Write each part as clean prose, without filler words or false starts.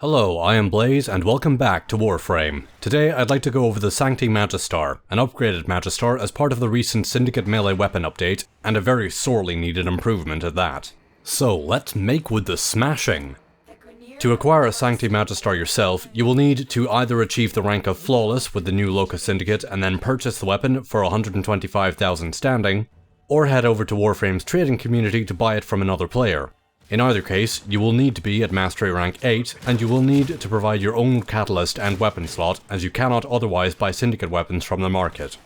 Hello, I am Blaze and welcome back to Warframe. Today I'd like to go over the Sancti Magistar, an upgraded Magistar as part of the recent Syndicate Melee weapon update, and a very sorely needed improvement at that. So let's make with the smashing! To acquire a Sancti Magistar yourself, you will need to either achieve the rank of Flawless with the new Locust Syndicate and then purchase the weapon for 125,000 standing, or head over to Warframe's trading community to buy it from another player. In either case, you will need to be at Mastery rank 8, and you will need to provide your own catalyst and weapon slot, as you cannot otherwise buy Syndicate weapons from the market.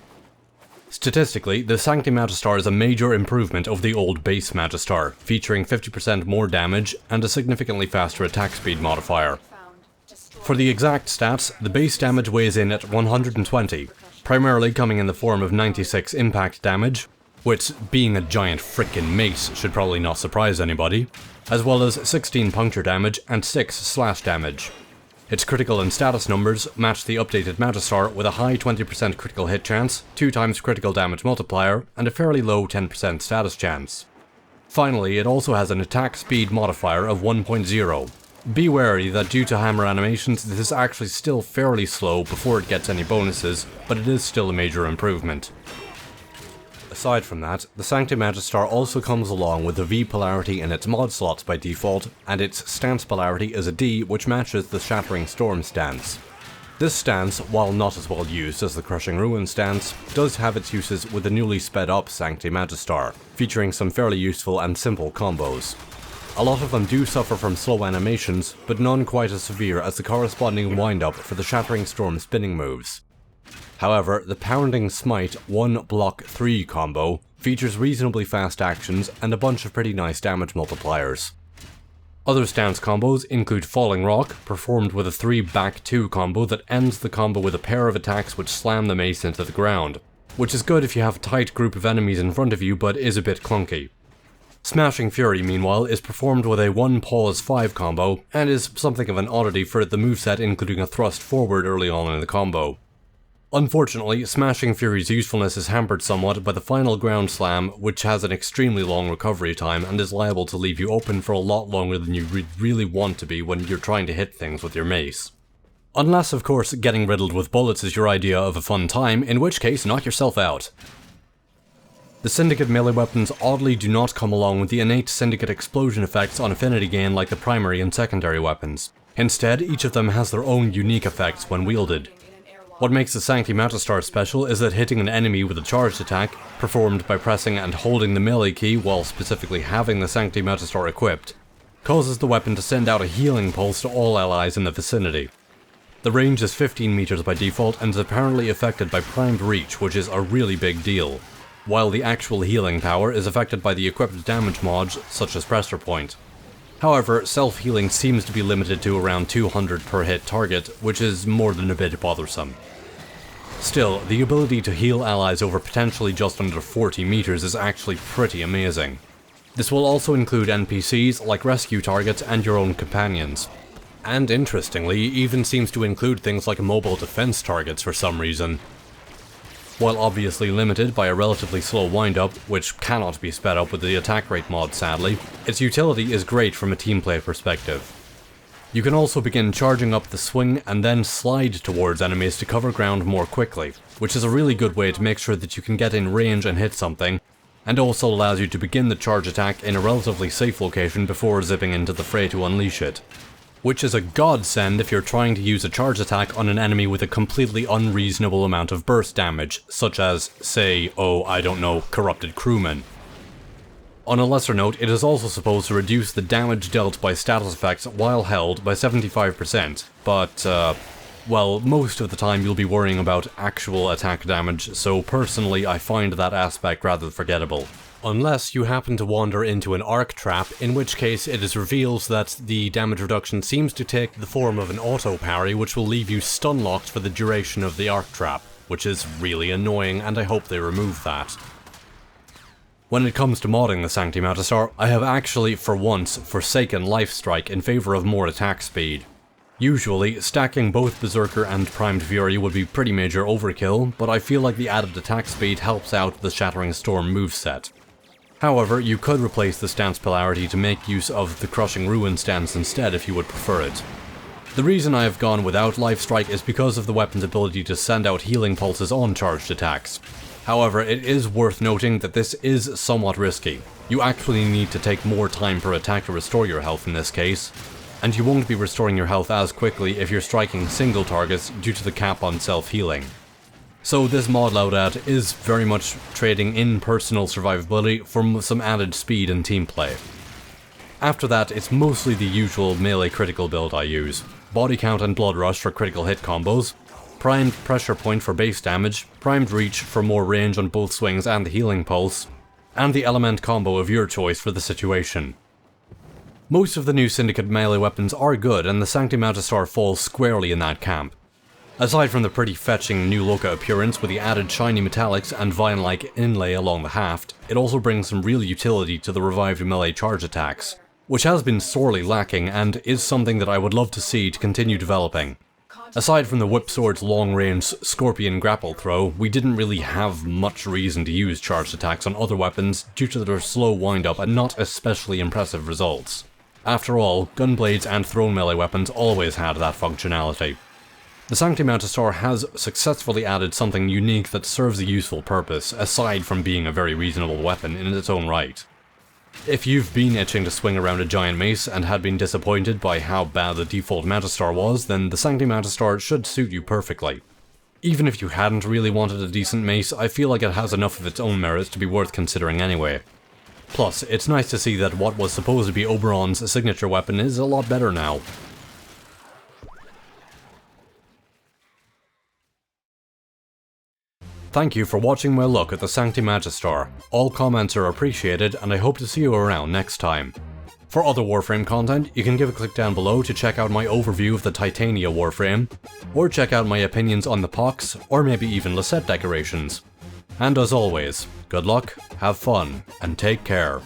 Statistically, the Sancti Magistar is a major improvement over the old base Magistar, featuring 50% more damage and a significantly faster attack speed modifier. For the exact stats, the base damage weighs in at 120, primarily coming in the form of 96 impact damage, which, being a giant frickin' mace, should probably not surprise anybody, as well as 16 puncture damage and 6 slash damage. Its critical and status numbers match the updated Magistar with a high 20% critical hit chance, 2 times critical damage multiplier, and a fairly low 10% status chance. Finally, it also has an attack speed modifier of 1.0. Be wary that due to hammer animations, this is actually still fairly slow before it gets any bonuses, but it is still a major improvement. Aside from that, the Sancti Magistar also comes along with a V polarity in its mod slots by default, and its stance polarity is a D which matches the Shattering Storm stance. This stance, while not as well used as the Crushing Ruin stance, does have its uses with the newly sped up Sancti Magistar, featuring some fairly useful and simple combos. A lot of them do suffer from slow animations, but none quite as severe as the corresponding wind-up for the Shattering Storm spinning moves. However, the Pounding Smite 1 Block 3 combo features reasonably fast actions and a bunch of pretty nice damage multipliers. Other stance combos include Falling Rock, performed with a 3 Back 2 combo that ends the combo with a pair of attacks which slam the mace into the ground, which is good if you have a tight group of enemies in front of you but is a bit clunky. Smashing Fury, meanwhile, is performed with a 1 Pause 5 combo, and is something of an oddity for the moveset including a thrust forward early on in the combo. Unfortunately, Smashing Fury's usefulness is hampered somewhat by the final ground slam, which has an extremely long recovery time and is liable to leave you open for a lot longer than you really want to be when you're trying to hit things with your mace. Unless, of course, getting riddled with bullets is your idea of a fun time, in which case knock yourself out. The Syndicate melee weapons oddly do not come along with the innate Syndicate explosion effects on affinity gain like the primary and secondary weapons. Instead, each of them has their own unique effects when wielded. What makes the Sancti Magistar special is that hitting an enemy with a charged attack, performed by pressing and holding the melee key while specifically having the Sancti Magistar equipped, causes the weapon to send out a healing pulse to all allies in the vicinity. The range is 15 meters by default and is apparently affected by primed reach, which is a really big deal, while the actual healing power is affected by the equipped damage mods such as Pressure Point. However, self-healing seems to be limited to around 200 per hit target, which is more than a bit bothersome. Still, the ability to heal allies over potentially just under 40 meters is actually pretty amazing. This will also include NPCs like rescue targets and your own companions. And interestingly, even seems to include things like mobile defense targets for some reason. While obviously limited by a relatively slow wind-up, which cannot be sped up with the attack rate mod sadly, its utility is great from a teamplay perspective. You can also begin charging up the swing and then slide towards enemies to cover ground more quickly, which is a really good way to make sure that you can get in range and hit something, and also allows you to begin the charge attack in a relatively safe location before zipping into the fray to unleash it. Which is a godsend if you're trying to use a charge attack on an enemy with a completely unreasonable amount of burst damage, such as, say, Corrupted Crewman. On a lesser note, it is also supposed to reduce the damage dealt by status effects while held by 75%, but, well, most of the time you'll be worrying about actual attack damage, so personally I find that aspect rather forgettable. Unless you happen to wander into an arc trap, in which case it is revealed that the damage reduction seems to take the form of an auto parry which will leave you stun locked for the duration of the arc trap, which is really annoying and I hope they remove that. When it comes to modding the Sancti Magistar, I have actually, for once, forsaken Lifestrike in favour of more attack speed. Usually, stacking both Berserker and Primed Fury would be pretty major overkill, but I feel like the added attack speed helps out the Shattering Storm moveset. However, you could replace the stance polarity to make use of the Crushing Ruin stance instead if you would prefer it. The reason I have gone without Life Strike is because of the weapon's ability to send out healing pulses on charged attacks. However, it is worth noting that this is somewhat risky. You actually need to take more time per attack to restore your health in this case, and you won't be restoring your health as quickly if you're striking single targets due to the cap on self-healing. So this mod loadout is very much trading in personal survivability for some added speed and team play. After that, it's mostly the usual melee critical build I use. Body count and blood rush for critical hit combos, primed pressure point for base damage, primed reach for more range on both swings and the healing pulse, and the element combo of your choice for the situation. Most of the new Syndicate Melee weapons are good, and the Sancti Magistar falls squarely in that camp. Aside from the pretty fetching new Loka appearance with the added shiny metallics and vine-like inlay along the haft, it also brings some real utility to the revived melee charge attacks, which has been sorely lacking and is something that I would love to see to continue developing. Aside from the Whip Sword's long-range Scorpion grapple throw, we didn't really have much reason to use charged attacks on other weapons due to their slow wind-up and not especially impressive results. After all, gunblades and thrown melee weapons always had that functionality. The Sancti Magistar has successfully added something unique that serves a useful purpose, aside from being a very reasonable weapon in its own right. If you've been itching to swing around a giant mace and had been disappointed by how bad the default Magistar was, then the Sancti Magistar should suit you perfectly. Even if you hadn't really wanted a decent mace, I feel like it has enough of its own merits to be worth considering anyway. Plus, it's nice to see that what was supposed to be Oberon's signature weapon is a lot better now. Thank you for watching my look at the Sancti Magistar. All comments are appreciated, and I hope to see you around next time. For other Warframe content, you can give a click down below to check out my overview of the Titania Warframe, or check out my opinions on the Pox, or maybe even Lisette decorations. And as always, good luck, have fun, and take care.